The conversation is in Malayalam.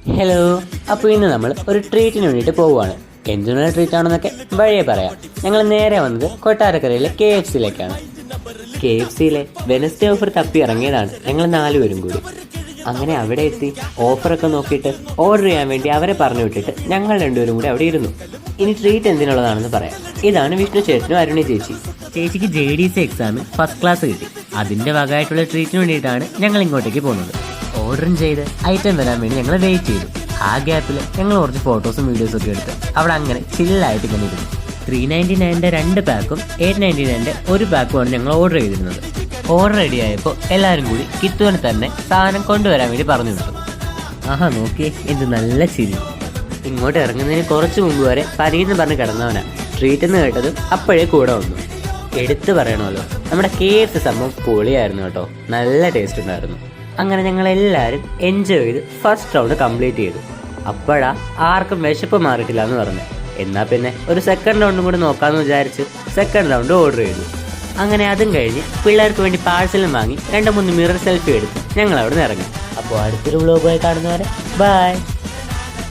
ഹലോ. അപ്പോൾ ഇന്ന് നമ്മൾ ഒരു ട്രീറ്റിന് വേണ്ടിയിട്ട് പോവുകയാണ്. എന്തിനുള്ള ട്രീറ്റ് ആണെന്നൊക്കെ വഴിയെ പറയാം. ഞങ്ങൾ നേരെ വന്നത് കൊട്ടാരക്കരയിലെ KFCയിലേക്കാണ്. KFCയിലെ വെനസ്ഡേ ഓഫർ തപ്പി ഇറങ്ങിയതാണ് ഞങ്ങൾ 4 പേരും കൂടി. അങ്ങനെ അവിടെ എത്തി ഓഫറൊക്കെ നോക്കിയിട്ട് ഓർഡർ ചെയ്യാൻ വേണ്ടി അവരെ പറഞ്ഞു വിട്ടിട്ട് ഞങ്ങൾ 2 പേരും കൂടി അവിടെ ഇരുന്നു. ഇനി ട്രീറ്റ് എന്തിനുള്ളതാണെന്ന് പറയാം. ഇതാണ് വിഷ്ണു ചേട്ടനും അരുണി ചേച്ചി. ചേച്ചിക്ക് JDC എക്സാമിൽ ഫസ്റ്റ് ക്ലാസ് കിട്ടി. അതിൻ്റെ ഭാഗമായിട്ടുള്ള ട്രീറ്റിന് വേണ്ടിയിട്ടാണ് ഞങ്ങൾ ഇങ്ങോട്ടേക്ക് പോകുന്നത്. ഓർഡറും ചെയ്ത് ഐറ്റം വരാൻ വേണ്ടി ഞങ്ങൾ വെയിറ്റ് ചെയ്തു. ആ ഗ്യാപ്പിൽ ഞങ്ങൾ കുറച്ച് ഫോട്ടോസും വീഡിയോസും ഒക്കെ എടുത്ത് അവിടെ അങ്ങനെ ചില്ലായിട്ട് ഇങ്ങനെ ഇരുന്നു. 399 2 പാക്കും 899 1 പാക്കുമാണ് ഞങ്ങൾ ഓർഡർ ചെയ്തിരുന്നത്. ഓർഡർ റെഡി ആയപ്പോൾ എല്ലാവരും കൂടി കിത്തുവിന് തന്നെ സാധനം കൊണ്ടുവരാൻ വേണ്ടി പറഞ്ഞു വിട്ടു. ആഹാ, നോക്കിയേ എന്ത് നല്ല ചിരി. ഇങ്ങോട്ട് ഇറങ്ങുന്നതിന് കുറച്ച് മുമ്പ് വരെ പനിയെന്ന് പറഞ്ഞ് കിടന്നവനാ. ട്രീറ്റ് എന്ന് കേട്ടത് അപ്പോഴേ കൂടെ വന്നു. എടുത്തു പറയണമല്ലോ, നമ്മുടെ KFC സംഭവം പൊളിയായിരുന്നു കേട്ടോ. നല്ല ടേസ്റ്റ് ഉണ്ടായിരുന്നു. അങ്ങനെ ഞങ്ങൾ എല്ലാവരും എൻജോയ് ചെയ്ത് ഫസ്റ്റ് റൗണ്ട് കംപ്ലീറ്റ് ചെയ്തു. അപ്പോഴാ ആർക്കും വിശപ്പ് മാറിയിട്ടില്ല എന്ന് പറഞ്ഞു. എന്നാൽ പിന്നെ ഒരു സെക്കൻഡ് റൗണ്ടും കൂടി നോക്കാമെന്ന് വിചാരിച്ച് സെക്കൻഡ് റൗണ്ട് ഓർഡർ ചെയ്തു. അങ്ങനെ അതും കഴിഞ്ഞ് പിള്ളേർക്ക് വേണ്ടി പാഴ്സലും വാങ്ങി 2-3 മിറർ സെൽഫി എടുത്ത് ഞങ്ങൾ അവിടെ നിന്ന് ഇറങ്ങി. അപ്പോൾ അടുത്തൊരു വ്ലോഗായി കാണുന്നവരെ ബൈ.